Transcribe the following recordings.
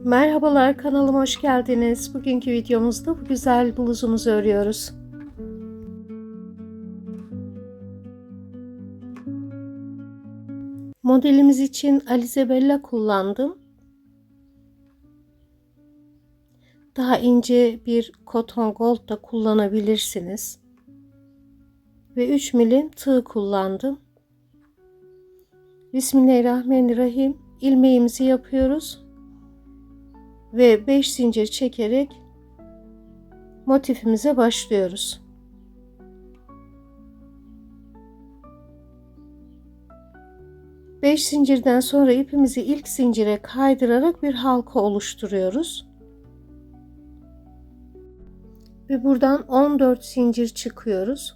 Merhabalar, kanalıma hoş geldiniz. Bugünkü videomuzda bu güzel bluzumuzu örüyoruz. Modelimiz için Alize Bella kullandım. Daha ince bir cotton gold da kullanabilirsiniz. Ve 3 milim tığ kullandım. Bismillahirrahmanirrahim. İlmeğimizi yapıyoruz. Ve 5 zincir çekerek motifimize başlıyoruz. Beş zincirden sonra ipimizi ilk zincire kaydırarak bir halka oluşturuyoruz. Ve buradan 14 zincir çıkıyoruz.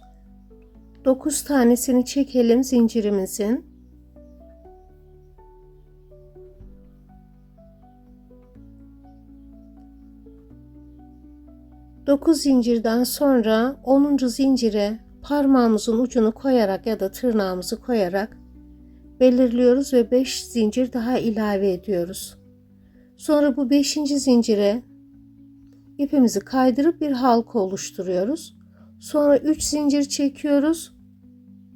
9 tanesini çekelim zincirimizin. Dokuz zincirden sonra 10. zincire parmağımızın ucunu koyarak ya da tırnağımızı koyarak belirliyoruz ve 5 zincir daha ilave ediyoruz. Sonra bu 5. zincire ipimizi kaydırıp bir halka oluşturuyoruz. Sonra 3 zincir çekiyoruz.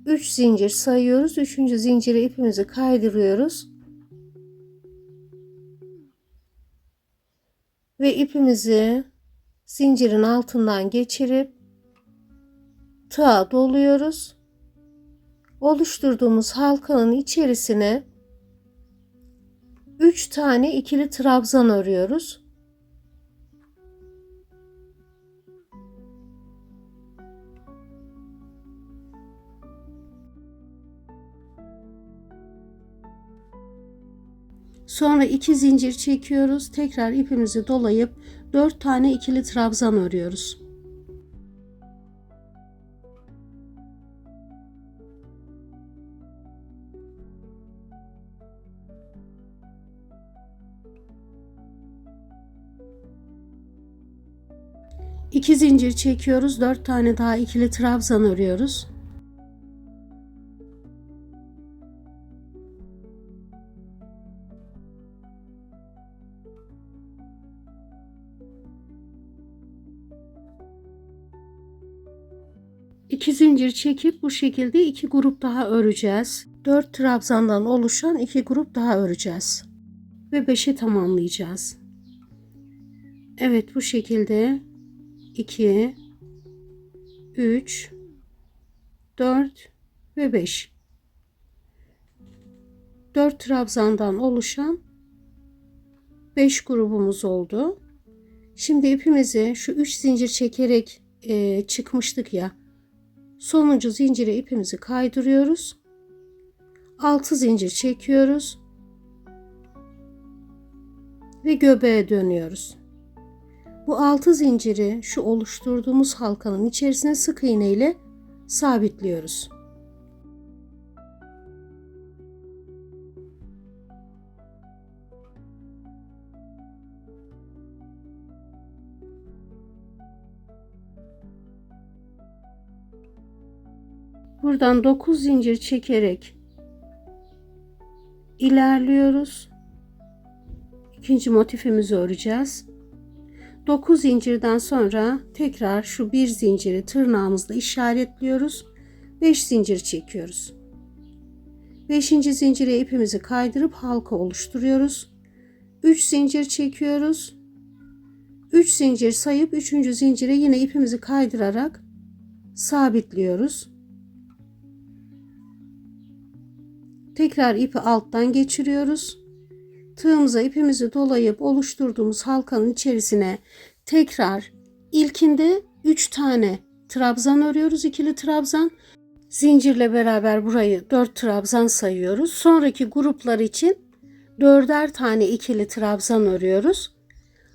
3 zincir sayıyoruz. 3. zincire ipimizi kaydırıyoruz. Ve ipimizi zincirin altından geçirip tığa doluyoruz. Oluşturduğumuz halkanın içerisine 3 tane ikili trabzan örüyoruz. Sonra 2 zincir çekiyoruz. Tekrar ipimizi dolayıp 4 tane ikili trabzan örüyoruz. İki zincir çekiyoruz. 4 tane daha ikili trabzan örüyoruz. İki zincir çekip bu şekilde iki grup daha öreceğiz. 4 trabzandan oluşan iki grup daha öreceğiz. Ve 5'i tamamlayacağız. Evet, bu şekilde 2, 3, 4 ve 5. 4 trabzandan oluşan 5 grubumuz oldu. Şimdi ipimizi şu 3 zincir çekerek çıkmıştık ya. Sonuncu zincire ipimizi kaydırıyoruz. 6 zincir çekiyoruz. Ve göbeğe dönüyoruz. Bu 6 zinciri şu oluşturduğumuz halkanın içerisine sık iğne ile sabitliyoruz. Buradan 9 zincir çekerek ilerliyoruz. İkinci motifimizi öreceğiz. 9 zincirden sonra tekrar şu bir zinciri tırnağımızla işaretliyoruz. 5 zincir çekiyoruz. 5. zincire ipimizi kaydırıp halka oluşturuyoruz. 3 zincir çekiyoruz. 3 zincir sayıp 3. zincire yine ipimizi kaydırarak sabitliyoruz. Tekrar ipi alttan geçiriyoruz. Tığımıza ipimizi dolayıp oluşturduğumuz halkanın içerisine tekrar ilkinde 3 tane trabzan örüyoruz. İkili trabzan. Zincirle beraber burayı 4 trabzan sayıyoruz. Sonraki gruplar için 4'er tane ikili trabzan örüyoruz.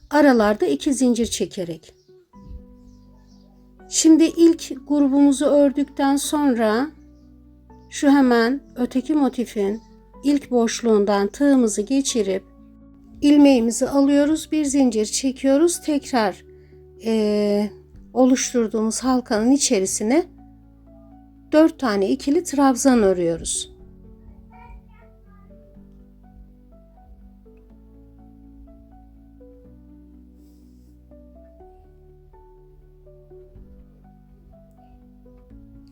Aralarda 2 zincir çekerek. Şimdi ilk grubumuzu ördükten sonra şu hemen öteki motifin ilk boşluğundan tığımızı geçirip ilmeğimizi alıyoruz. Bir zincir çekiyoruz. Tekrar oluşturduğumuz halkanın içerisine 4 tane ikili trabzan örüyoruz.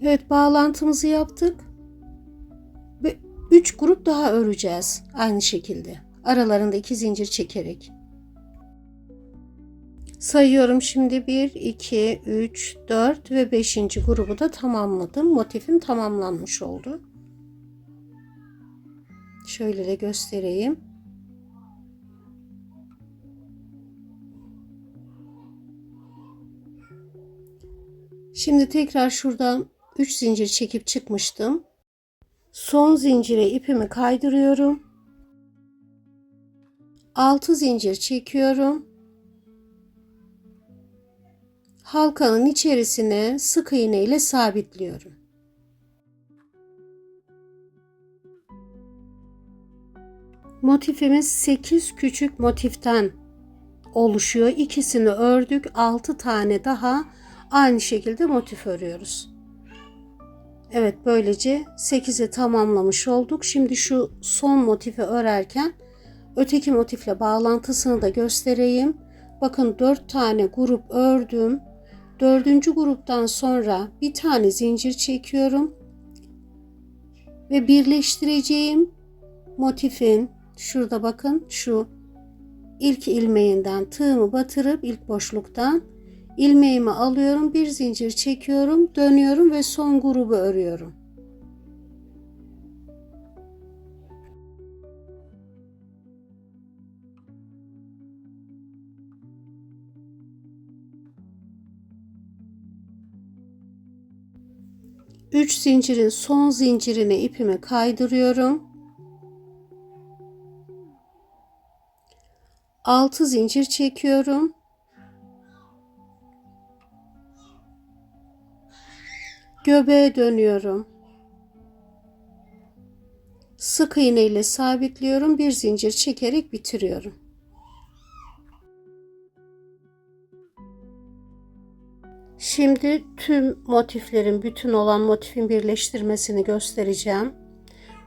Evet, bağlantımızı yaptık ve 3 grup daha öreceğiz aynı şekilde. Aralarında 2 zincir çekerek. Sayıyorum şimdi: 1, 2, 3, 4 ve 5. grubu da tamamladım. Motifim tamamlanmış oldu. Şöyle de göstereyim. Şimdi tekrar şuradan 3 zincir çekip çıkmıştım. Son zincire ipimi kaydırıyorum. 6 zincir çekiyorum. Halkanın içerisine sık iğne ile sabitliyorum. Motifimiz 8 küçük motiften oluşuyor. İkisini ördük. 6 tane daha aynı şekilde motif örüyoruz. Evet, böylece 8'i tamamlamış olduk. Şimdi şu son motifi örerken öteki motifle bağlantısını da göstereyim. Bakın 4 tane grup ördüm. 4. gruptan sonra bir tane zincir çekiyorum ve birleştireceğim motifin şurada bakın şu ilk ilmeğinden tığımı batırıp ilk boşluktan ilmeğimi alıyorum, bir zincir çekiyorum, dönüyorum ve son grubu örüyorum. Üç zincirin son zincirine ipimi kaydırıyorum. 6 zincir çekiyorum. Göbeğe dönüyorum. Sık iğne ile sabitliyorum. Bir zincir çekerek bitiriyorum. Şimdi tüm motiflerin, bütün olan motifin birleştirmesini göstereceğim.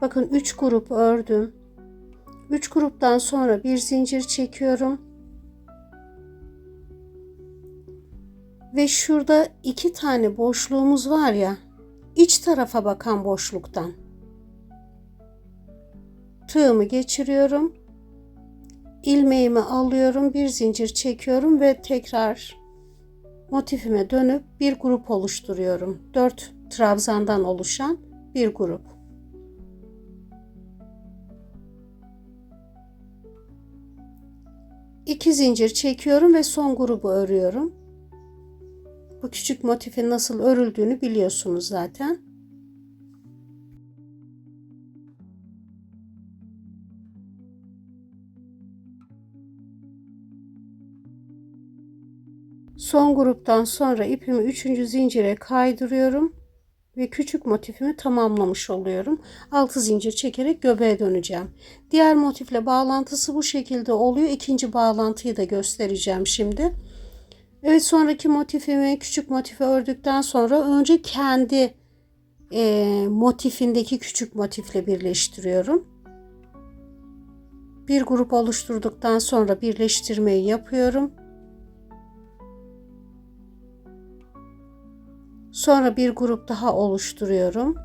Bakın 3 grup ördüm. 3 gruptan sonra bir zincir çekiyorum. Ve şurada 2 tane boşluğumuz var ya, iç tarafa bakan boşluktan tığımı geçiriyorum. İlmeğimi alıyorum, bir zincir çekiyorum ve tekrar motifime dönüp bir grup oluşturuyorum. 4 trabzandan oluşan bir grup. İki zincir çekiyorum ve son grubu örüyorum. Bu küçük motifin nasıl örüldüğünü biliyorsunuz zaten. Son gruptan sonra ipimi 3. zincire kaydırıyorum ve küçük motifimi tamamlamış oluyorum. 6 zincir çekerek göbeğe döneceğim. Diğer motifle bağlantısı bu şekilde oluyor. İkinci bağlantıyı da göstereceğim şimdi. Evet, sonraki motifimi, küçük motifi ördükten sonra önce kendi motifindeki küçük motifle birleştiriyorum. Bir grup oluşturduktan sonra birleştirmeyi yapıyorum. Sonra bir grup daha oluşturuyorum.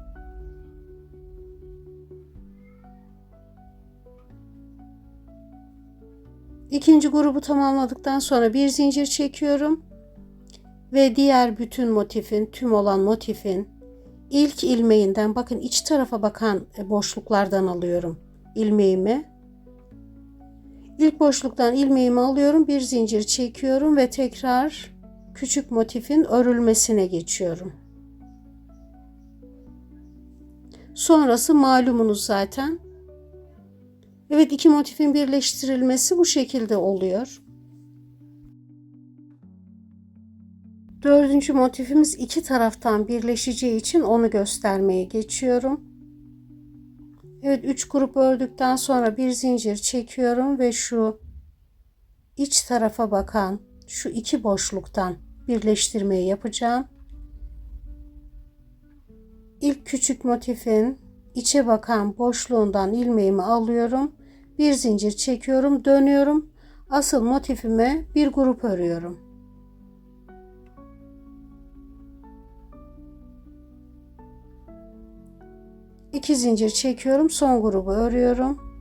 İkinci grubu tamamladıktan sonra bir zincir çekiyorum ve diğer bütün motifin, tüm olan motifin ilk ilmeğinden, bakın iç tarafa bakan boşluklardan alıyorum ilmeğimi. İlk boşluktan ilmeğimi alıyorum, bir zincir çekiyorum ve tekrar küçük motifin örülmesine geçiyorum. Sonrası malumunuz zaten. Evet, iki motifin birleştirilmesi bu şekilde oluyor. Dördüncü motifimiz iki taraftan birleşeceği için onu göstermeye geçiyorum. Evet, 3 grup ördükten sonra bir zincir çekiyorum ve şu iç tarafa bakan şu iki boşluktan birleştirmeyi yapacağım. İlk küçük motifin içe bakan boşluğundan ilmeğimi alıyorum. Bir zincir çekiyorum, dönüyorum. Asıl motifime bir grup örüyorum. 2 zincir çekiyorum, son grubu örüyorum.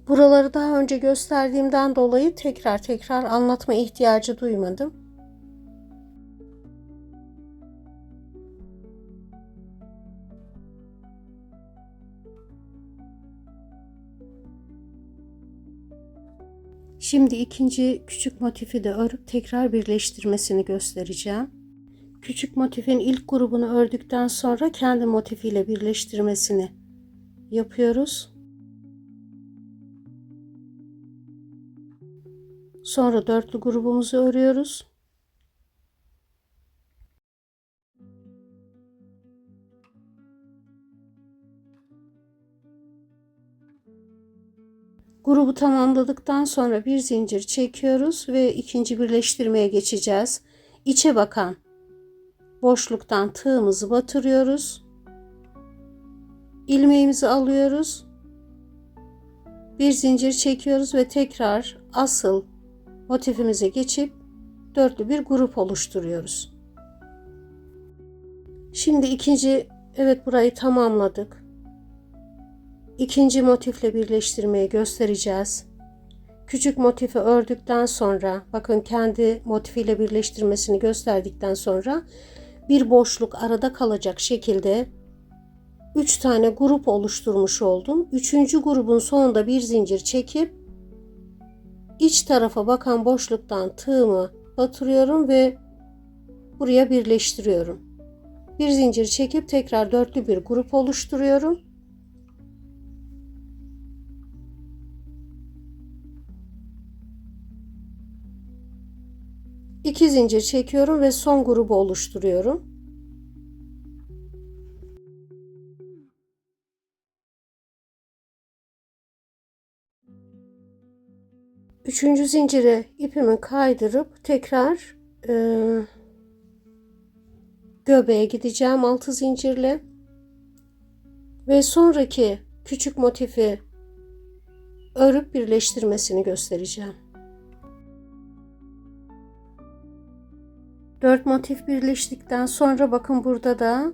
Buraları daha önce gösterdiğimden dolayı tekrar anlatma ihtiyacı duymadım. Şimdi ikinci küçük motifi de örüp tekrar birleştirmesini göstereceğim. Küçük motifin ilk grubunu ördükten sonra kendi motifiyle birleştirmesini yapıyoruz. Sonra dörtlü grubumuzu örüyoruz. Grubu tamamladıktan sonra bir zincir çekiyoruz ve ikinci birleştirmeye geçeceğiz. İçe bakan boşluktan tığımızı batırıyoruz. İlmeğimizi alıyoruz. Bir zincir çekiyoruz ve tekrar asıl motifimize geçip dörtlü bir grup oluşturuyoruz. Şimdi burayı tamamladık. İkinci motifle birleştirmeyi göstereceğiz. Küçük motifi ördükten sonra, bakın kendi motifiyle birleştirmesini gösterdikten sonra bir boşluk arada kalacak şekilde 3 tane grup oluşturmuş oldum. 3. grubun sonunda bir zincir çekip iç tarafa bakan boşluktan tığımı batırıyorum ve buraya birleştiriyorum. Bir zincir çekip tekrar dörtlü bir grup oluşturuyorum. İki zincir çekiyorum ve son grubu oluşturuyorum. Üçüncü zincire ipimi kaydırıp tekrar göbeğe gideceğim 6 zincirle ve sonraki küçük motifi örüp birleştirmesini göstereceğim. 4 motif birleştikten sonra bakın burada da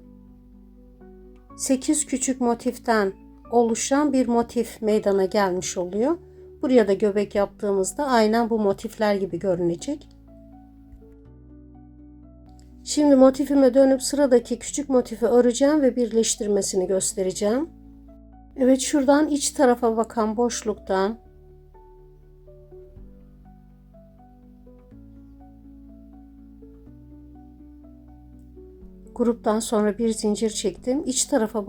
8 küçük motiften oluşan bir motif meydana gelmiş oluyor. Buraya da göbek yaptığımızda aynen bu motifler gibi görünecek. Şimdi motifime dönüp sıradaki küçük motifi öreceğim ve birleştirmesini göstereceğim. Evet, şuradan iç tarafa bakan boşluktan gruptan sonra bir zincir çektim. İç tarafa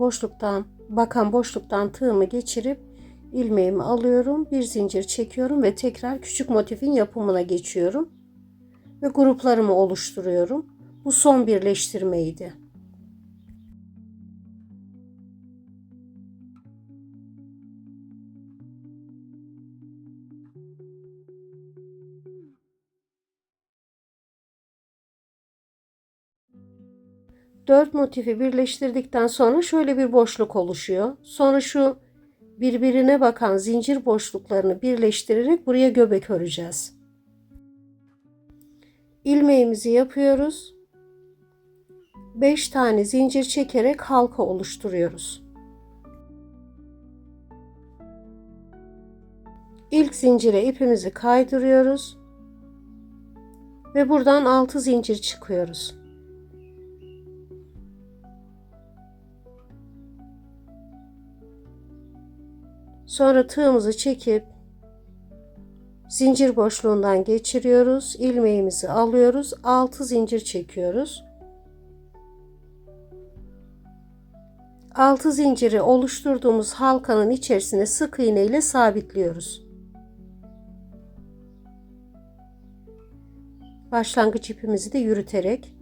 bakan boşluktan tığımı geçirip ilmeğimi alıyorum. Bir zincir çekiyorum ve tekrar küçük motifin yapımına geçiyorum. Ve gruplarımı oluşturuyorum. Bu son birleştirmeydi. Dört motifi birleştirdikten sonra şöyle bir boşluk oluşuyor. Sonra şu birbirine bakan zincir boşluklarını birleştirerek buraya göbek öreceğiz. İlmeğimizi yapıyoruz. 5 tane zincir çekerek halka oluşturuyoruz. İlk zincire ipimizi kaydırıyoruz ve buradan 6 zincir çıkıyoruz. Sonra tığımızı çekip zincir boşluğundan geçiriyoruz. İlmeğimizi alıyoruz. 6 zincir çekiyoruz. 6 zinciri oluşturduğumuz halkanın içerisine sık iğne ile sabitliyoruz. Başlangıç ipimizi de yürüterek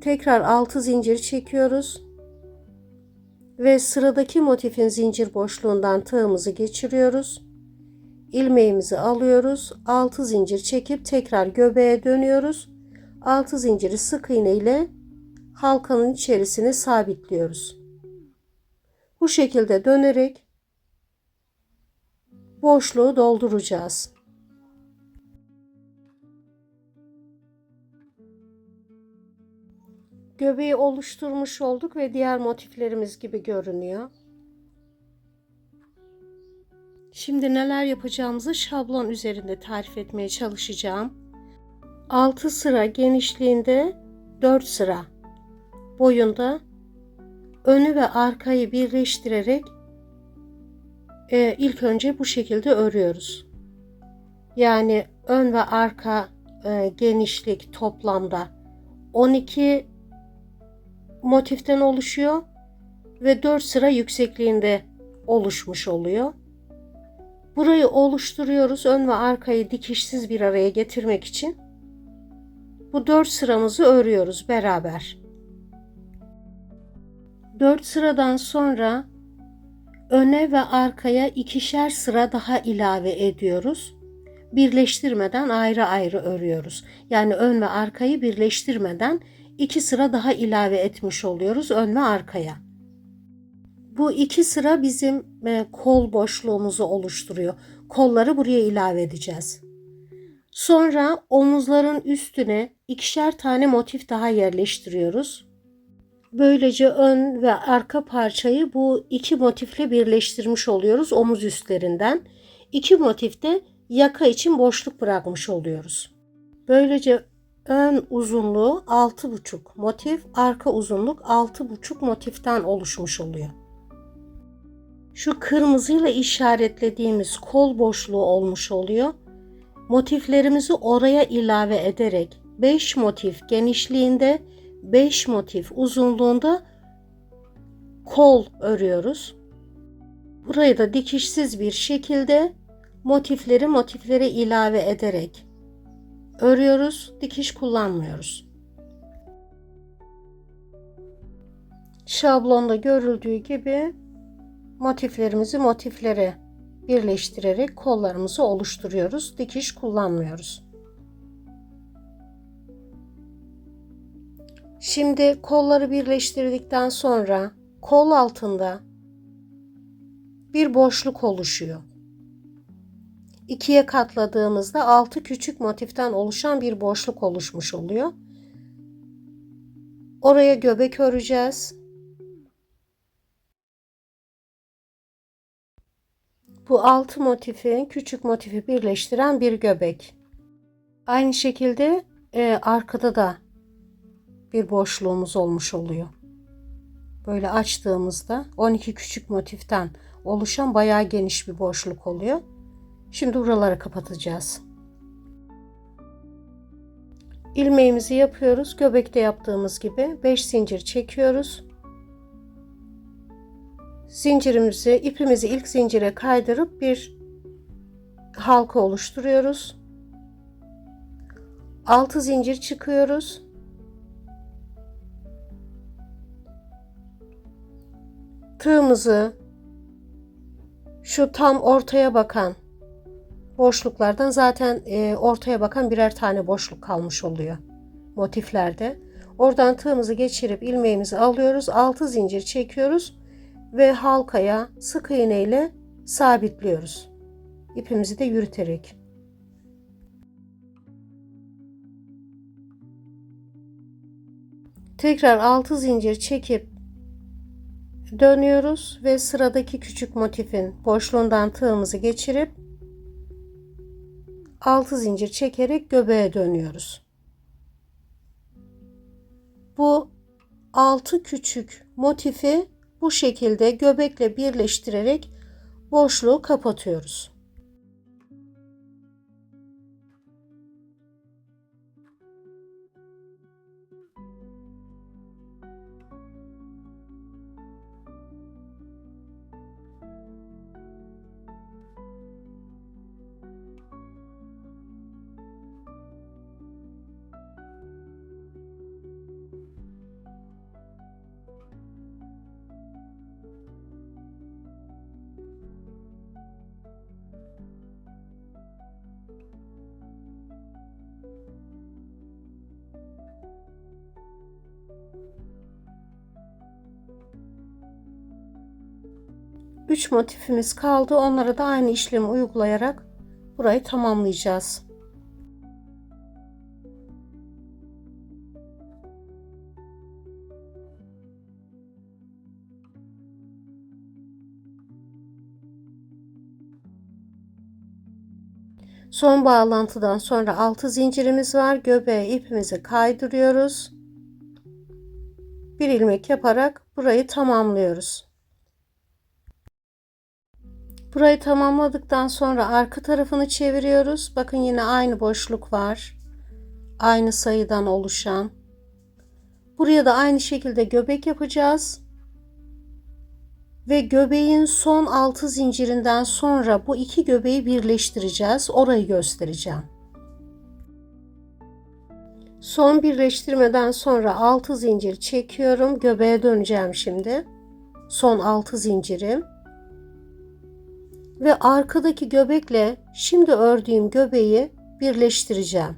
tekrar 6 zincir çekiyoruz. Ve sıradaki motifin zincir boşluğundan tığımızı geçiriyoruz. İlmeğimizi alıyoruz. 6 zincir çekip tekrar göbeğe dönüyoruz. 6 zinciri sık iğne ile halkanın içerisine sabitliyoruz. Bu şekilde dönerek boşluğu dolduracağız. Göbeği oluşturmuş olduk ve diğer motiflerimiz gibi görünüyor. Şimdi neler yapacağımızı şablon üzerinde tarif etmeye çalışacağım. 6 sıra genişliğinde 4 sıra boyunda önü ve arkayı birleştirerek ilk önce bu şekilde örüyoruz. Yani ön ve arka genişlik toplamda 12 motiften oluşuyor ve 4 sıra yüksekliğinde oluşmuş oluyor. Burayı oluşturuyoruz ön ve arkayı dikişsiz bir araya getirmek için. Bu 4 sıramızı örüyoruz beraber. 4 sıradan sonra öne ve arkaya ikişer sıra daha ilave ediyoruz. Birleştirmeden ayrı ayrı örüyoruz. Yani ön ve arkayı birleştirmeden 2 sıra daha ilave etmiş oluyoruz ön ve arkaya. Bu 2 sıra bizim kol boşluğumuzu oluşturuyor. Kolları buraya ilave edeceğiz. Sonra omuzların üstüne ikişer tane motif daha yerleştiriyoruz. Böylece ön ve arka parçayı bu iki motifle birleştirmiş oluyoruz omuz üstlerinden. 2 motifte yaka için boşluk bırakmış oluyoruz. Böylece ön uzunluğu 6,5 motif, arka uzunluk 6,5 motiften oluşmuş oluyor. Şu kırmızıyla işaretlediğimiz kol boşluğu olmuş oluyor. Motiflerimizi oraya ilave ederek 5 motif genişliğinde, 5 motif uzunluğunda kol örüyoruz. Burayı da dikişsiz bir şekilde motiflere ilave ederek örüyoruz. Dikiş kullanmıyoruz. Şablonda görüldüğü gibi motiflerimizi motiflere birleştirerek kollarımızı oluşturuyoruz. Dikiş kullanmıyoruz. Şimdi kolları birleştirdikten sonra kol altında bir boşluk oluşuyor. İkiye katladığımızda 6 küçük motiften oluşan bir boşluk oluşmuş oluyor. Oraya göbek öreceğiz. Bu 6 motifi, küçük motifi birleştiren bir göbek. Aynı şekilde arkada da bir boşluğumuz olmuş oluyor. Böyle açtığımızda 12 küçük motiften oluşan bayağı geniş bir boşluk oluyor. Şimdi buraları kapatacağız. İlmeğimizi yapıyoruz. Göbekte yaptığımız gibi 5 zincir çekiyoruz. İpimizi ilk zincire kaydırıp bir halka oluşturuyoruz. 6 zincir çıkıyoruz. Tığımızı şu tam ortaya bakan boşluklardan zaten ortaya bakan birer tane boşluk kalmış oluyor motiflerde. Oradan tığımızı geçirip ilmeğimizi alıyoruz. 6 zincir çekiyoruz ve halkaya sık iğne ile sabitliyoruz. İpimizi de yürüterek. Tekrar 6 zincir çekip dönüyoruz ve sıradaki küçük motifin boşluğundan tığımızı geçirip 6 zincir çekerek göbeğe dönüyoruz. Bu 6 küçük motifi bu şekilde göbekle birleştirerek boşluğu kapatıyoruz. 3 motifimiz kaldı. Onlara da aynı işlemi uygulayarak burayı tamamlayacağız. Son bağlantıdan sonra 6 zincirimiz var. Göbeğe ipimizi kaydırıyoruz. Bir ilmek yaparak burayı tamamlıyoruz. Burayı tamamladıktan sonra arka tarafını çeviriyoruz. Bakın yine aynı boşluk var. Aynı sayıdan oluşan. Buraya da aynı şekilde göbek yapacağız. Ve göbeğin son 6 zincirinden sonra bu iki göbeği birleştireceğiz. Orayı göstereceğim. Son birleştirmeden sonra 6 zincir çekiyorum. Göbeğe döneceğim şimdi. Son 6 zincirim. Ve arkadaki göbekle şimdi ördüğüm göbeği birleştireceğim.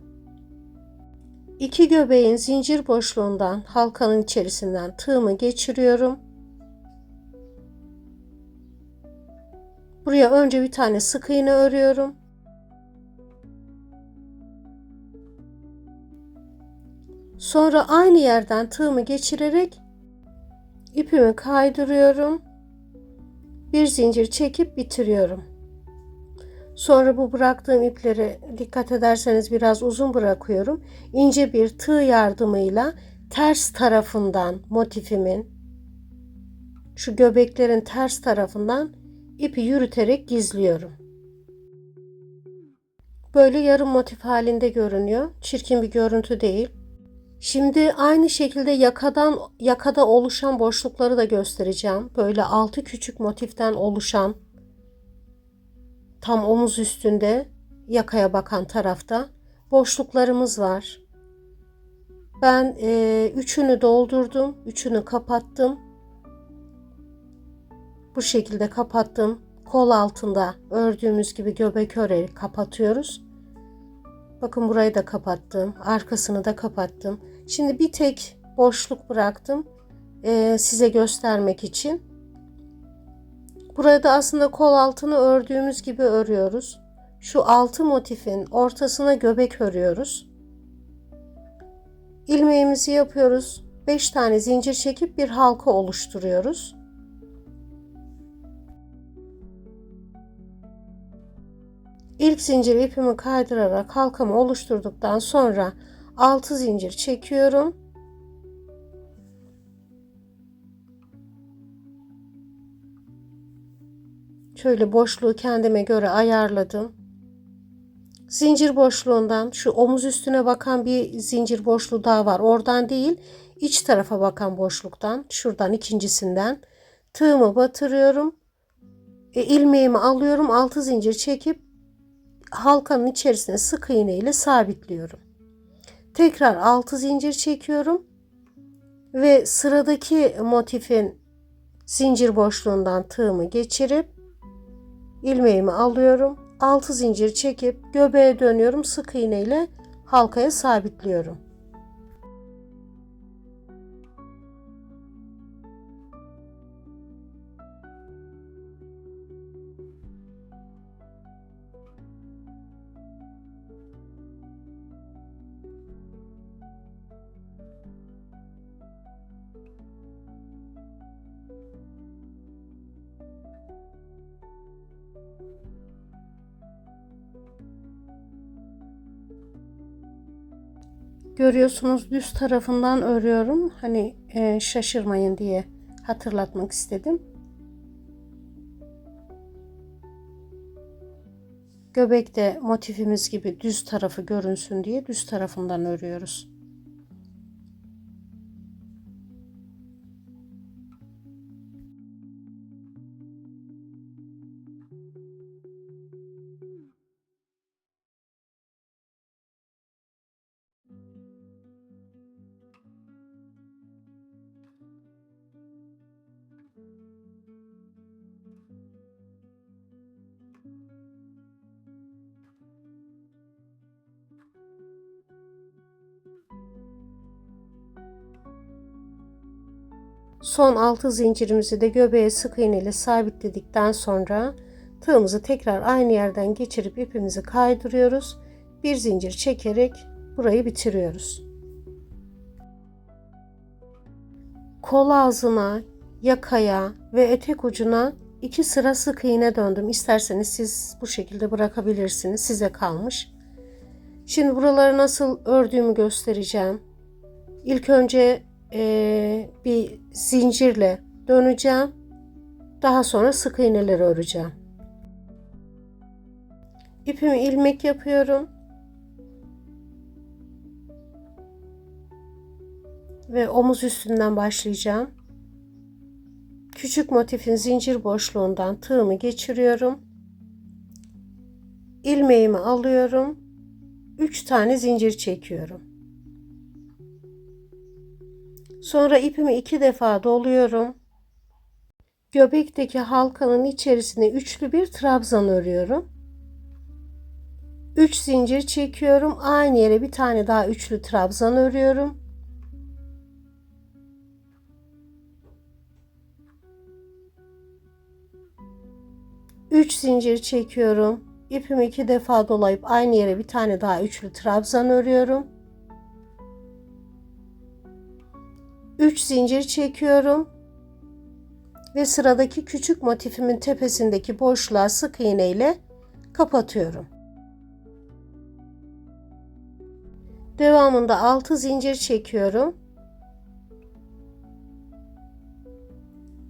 İki göbeğin zincir boşluğundan, halkanın içerisinden tığımı geçiriyorum. Buraya önce bir tane sık iğne örüyorum. Sonra aynı yerden tığımı geçirerek ipimi kaydırıyorum. Bir zincir çekip bitiriyorum. Sonra bu bıraktığım ipleri dikkat ederseniz biraz uzun bırakıyorum. İnce bir tığ yardımıyla ters tarafından motifimin, şu göbeklerin ters tarafından ipi yürüterek gizliyorum. Böyle yarım motif halinde görünüyor. Çirkin bir görüntü değil. Şimdi aynı şekilde yakada oluşan boşlukları da göstereceğim. Böyle 6 küçük motiften oluşan, tam omuz üstünde yakaya bakan tarafta boşluklarımız var. Ben üçünü doldurdum. Üçünü kapattım. Bu şekilde kapattım. Kol altında ördüğümüz gibi göbek örerek kapatıyoruz. Bakın burayı da kapattım. Arkasını da kapattım. Şimdi bir tek boşluk bıraktım. Size göstermek için. Burada aslında kol altını ördüğümüz gibi örüyoruz. Şu 6 motifin ortasına göbek örüyoruz. İlmeğimizi yapıyoruz. 5 tane zincir çekip bir halka oluşturuyoruz. İlk zincir ipimi kaydırarak halkamı oluşturduktan sonra 6 zincir çekiyorum. Şöyle boşluğu kendime göre ayarladım. Zincir boşluğundan şu omuz üstüne bakan bir zincir boşluğu daha var. Oradan değil, iç tarafa bakan boşluktan, şuradan ikincisinden tığımı batırıyorum. İlmeğimi alıyorum. 6 zincir çekip halkanın içerisine sık iğne ile sabitliyorum. Tekrar 6 zincir çekiyorum ve sıradaki motifin zincir boşluğundan tığımı geçirip ilmeğimi alıyorum. 6 zincir çekip göbeğe dönüyorum. Sık iğne ile halkaya sabitliyorum. Görüyorsunuz düz tarafından örüyorum. Hani şaşırmayın diye hatırlatmak istedim. Göbekte motifimiz gibi düz tarafı görünsün diye düz tarafından örüyoruz. Son 6 zincirimizi de göbeğe sık iğne ile sabitledikten sonra tığımızı tekrar aynı yerden geçirip ipimizi kaydırıyoruz. Bir zincir çekerek burayı bitiriyoruz. Kol ağzına, yakaya ve etek ucuna 2 sıra sık iğne döndüm. İsterseniz siz bu şekilde bırakabilirsiniz. Size kalmış. Şimdi buraları nasıl ördüğümü göstereceğim. İlk önce bir zincirle döneceğim. Daha sonra sık iğneleri öreceğim. İpimi ilmek yapıyorum. Ve omuz üstünden başlayacağım. Küçük motifin zincir boşluğundan tığımı geçiriyorum. İlmeğimi alıyorum. 3 tane zincir çekiyorum. Sonra ipimi 2 defa doluyorum. Göbekteki halkanın içerisine üçlü bir trabzan örüyorum. 3 zincir çekiyorum. Aynı yere bir tane daha üçlü trabzan örüyorum. Üç zincir çekiyorum. İpimi 2 defa dolayıp aynı yere bir tane daha üçlü trabzan örüyorum. 3 zincir çekiyorum. Ve sıradaki küçük motifimin tepesindeki boşluğa sık iğne ile kapatıyorum. Devamında 6 zincir çekiyorum.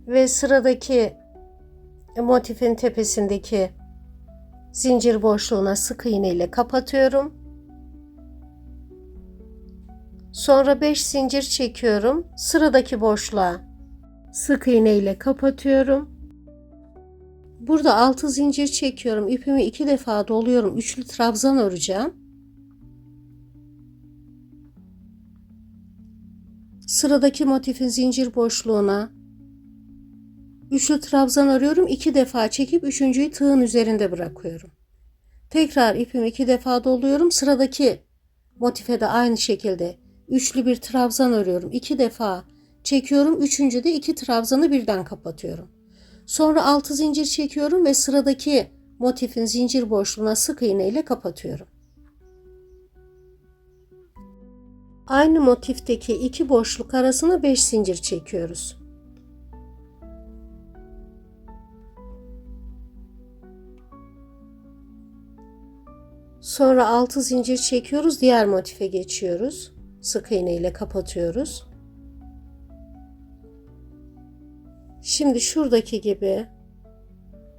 Ve sıradaki motifin tepesindeki zincir boşluğuna sık iğne ile kapatıyorum. Sonra 5 zincir çekiyorum. Sıradaki boşluğa sık iğne ile kapatıyorum. Burada 6 zincir çekiyorum. İpimi 2 defa doluyorum. Üçlü trabzan öreceğim. Sıradaki motifin zincir boşluğuna üçlü trabzan örüyorum. 2 defa çekip üçüncüyü tığın üzerinde bırakıyorum. Tekrar ipimi 2 defa doluyorum. Sıradaki motife de aynı şekilde üçlü bir trabzan örüyorum. 2 defa çekiyorum. Üçüncüde 2 trabzanı birden kapatıyorum. Sonra 6 zincir çekiyorum ve sıradaki motifin zincir boşluğuna sık iğne ile kapatıyorum. Aynı motifteki 2 boşluk arasına 5 zincir çekiyoruz. Sonra 6 zincir çekiyoruz. Diğer motife geçiyoruz. Sık iğne ile kapatıyoruz. Şimdi şuradaki gibi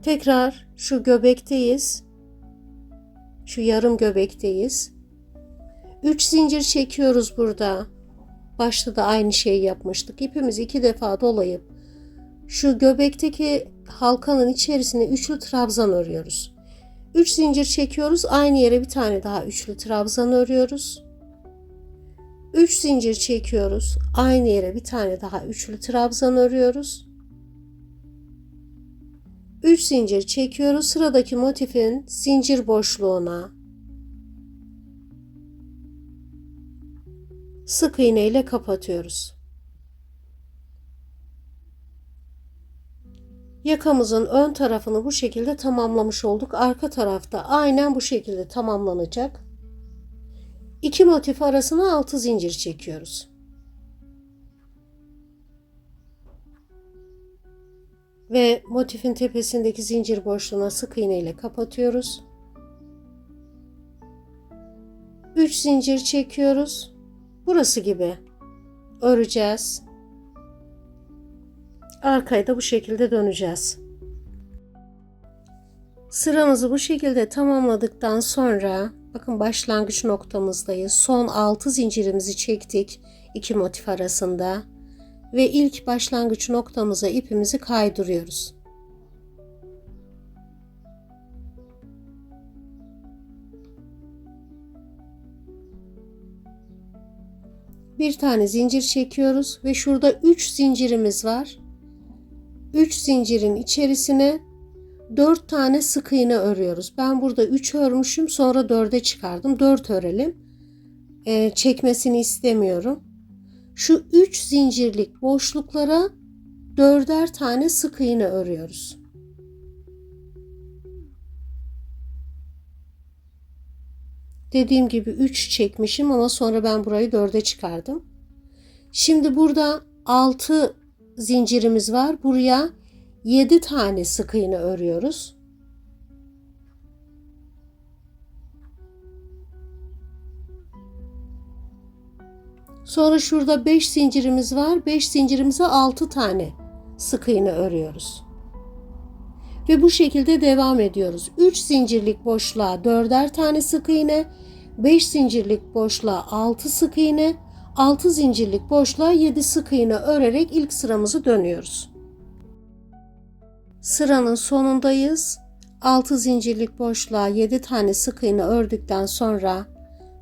tekrar şu göbekteyiz. Şu yarım göbekteyiz. 3 zincir çekiyoruz burada. Başta da aynı şeyi yapmıştık. İpimizi 2 defa dolayıp şu göbekteki halkanın içerisine üçlü trabzan örüyoruz. 3 zincir çekiyoruz. Aynı yere bir tane daha üçlü trabzan örüyoruz. 3 zincir çekiyoruz. Aynı yere bir tane daha üçlü trabzan örüyoruz. 3 zincir çekiyoruz. Sıradaki motifin zincir boşluğuna sık iğne ile kapatıyoruz. Yakamızın ön tarafını bu şekilde tamamlamış olduk. Arka tarafta aynen bu şekilde tamamlanacak. 2 motif arasına 6 zincir çekiyoruz. Ve motifin tepesindeki zincir boşluğuna sık iğne ile kapatıyoruz. 3 zincir çekiyoruz. Burası gibi öreceğiz. Arkayı da bu şekilde döneceğiz. Sıramızı bu şekilde tamamladıktan sonra bakın başlangıç noktamızdayız. Son 6 zincirimizi çektik 2 motif arasında ve ilk başlangıç noktamıza ipimizi kaydırıyoruz. Bir tane zincir çekiyoruz ve şurada 3 zincirimiz var. 3 zincirin içerisine 4 tane sık iğne örüyoruz. Ben burada 3 örmüşüm, sonra 4'e çıkardım. 4 örelim. Çekmesini istemiyorum. Şu 3 zincirlik boşluklara 4'er tane sık iğne örüyoruz. Dediğim gibi 3 çekmişim ama sonra ben burayı 4'e çıkardım. Şimdi burada 6 zincirimiz var. Buraya 7 tane sık iğne örüyoruz. Sonra şurada 5 zincirimiz var. 5 zincirimize 6 tane sık iğne örüyoruz. Ve bu şekilde devam ediyoruz. 3 zincirlik boşluğa 4'er tane sık iğne, 5 zincirlik boşluğa 6 sık iğne, 6 zincirlik boşluğa 7 sık iğne örerek ilk sıramızı dönüyoruz. Sıranın sonundayız. 6 zincirlik boşluğa 7 tane sık iğne ördükten sonra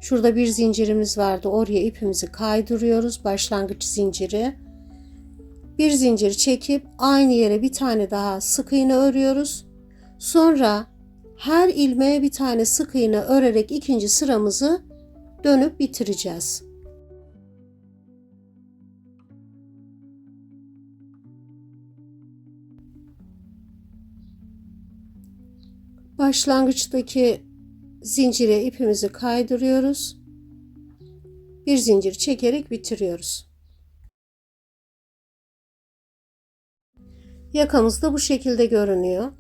şurada bir zincirimiz vardı. Oraya ipimizi kaydırıyoruz. Başlangıç zinciri. Bir zincir çekip aynı yere bir tane daha sık iğne örüyoruz. Sonra her ilmeğe bir tane sık iğne örerek ikinci sıramızı dönüp bitireceğiz. Başlangıçtaki zincire ipimizi kaydırıyoruz. Bir zincir çekerek bitiriyoruz. Yakamız da bu şekilde görünüyor.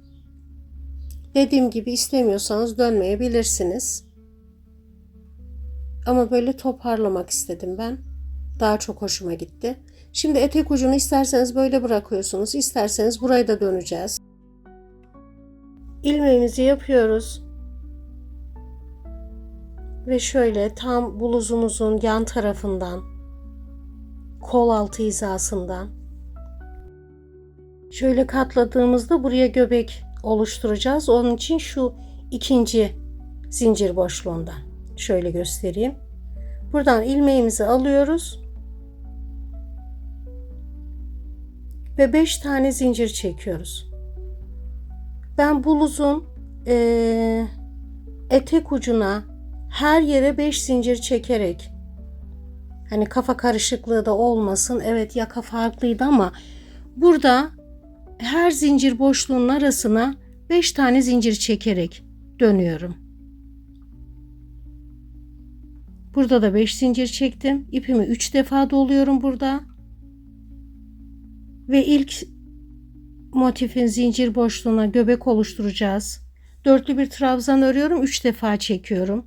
Dediğim gibi istemiyorsanız dönmeyebilirsiniz. Ama böyle toparlamak istedim ben. Daha çok hoşuma gitti. Şimdi etek ucunu isterseniz böyle bırakıyorsunuz. İsterseniz burayı da döneceğiz. İlmeğimizi yapıyoruz. Ve şöyle tam bluzumuzun yan tarafından, kol altı hizasından şöyle katladığımızda buraya göbek oluşturacağız. Onun için şu ikinci zincir boşluğundan şöyle göstereyim. Buradan ilmeğimizi alıyoruz. Ve 5 tane zincir çekiyoruz. Ben bluzun etek ucuna her yere 5 zincir çekerek, hani kafa karışıklığı da olmasın. Evet, yaka farklıydı ama burada her zincir boşluğunun arasına 5 tane zincir çekerek dönüyorum. Burada da 5 zincir çektim. İpimi 3 defa doluyorum burada. Ve ilk motifin zincir boşluğuna göbek oluşturacağız. Dörtlü bir trabzan örüyorum. 3 defa çekiyorum.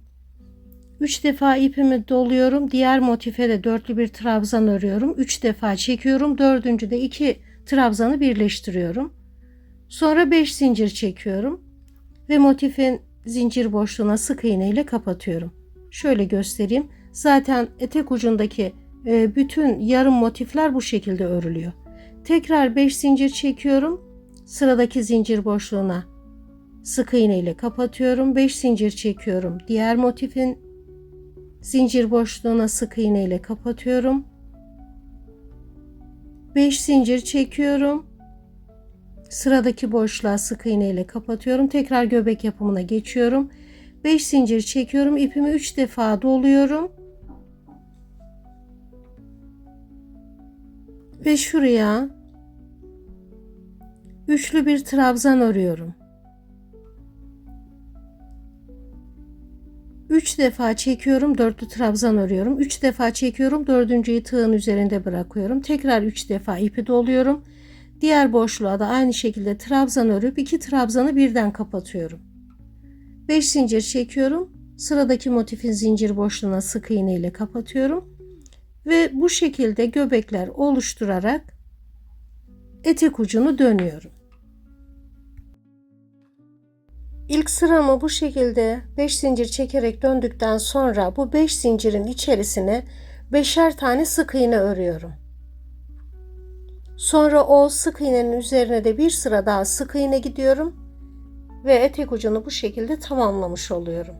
3 defa ipimi doluyorum. Diğer motife de dörtlü bir trabzan örüyorum. 3 defa çekiyorum. Dördüncüde 2 trabzanı birleştiriyorum. Sonra 5 zincir çekiyorum. Ve motifin zincir boşluğuna sık iğne ile kapatıyorum. Şöyle göstereyim. Zaten etek ucundaki bütün yarım motifler bu şekilde örülüyor. Tekrar 5 zincir çekiyorum. Sıradaki zincir boşluğuna sık iğne ile kapatıyorum. 5 zincir çekiyorum. Diğer motifin zincir boşluğuna sık iğne ile kapatıyorum. 5 zincir çekiyorum. Sıradaki boşluğa sık iğne ile kapatıyorum. Tekrar göbek yapımına geçiyorum. 5 zincir çekiyorum. İpimi 3 defa doluyorum. Ve şuraya üçlü bir trabzan örüyorum. 3 defa çekiyorum, dörtlü trabzan örüyorum. 3 defa çekiyorum, dördüncüyü tığın üzerinde bırakıyorum. Tekrar 3 defa ipi doluyorum. Diğer boşluğa da aynı şekilde trabzan örüp 2 trabzanı birden kapatıyorum. 5 zincir çekiyorum. Sıradaki motifin zincir boşluğuna sık iğne ile kapatıyorum. Ve bu şekilde göbekler oluşturarak etek ucunu dönüyorum. İlk sıramı bu şekilde 5 zincir çekerek döndükten sonra bu 5 zincirin içerisine 5'er tane sık iğne örüyorum. Sonra o sık iğnenin üzerine de bir sıra daha sık iğne gidiyorum ve etek ucunu bu şekilde tamamlamış oluyorum.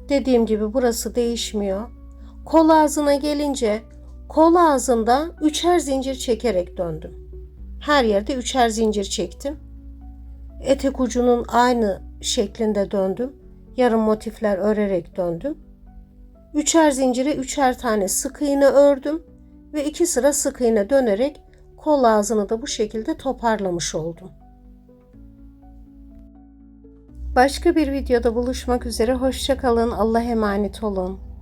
Dediğim gibi burası değişmiyor. Kol ağzına gelince kol ağzında 3'er zincir çekerek döndüm. Her yerde 3'er zincir çektim. Etek ucunun aynı şeklinde döndüm. Yarım motifler örerek döndüm. 3'er zincire 3'er tane sık iğne ördüm ve 2 sıra sık iğne dönerek kol ağzını da bu şekilde toparlamış oldum. Başka bir videoda buluşmak üzere. Hoşça kalın. Allah'a emanet olun.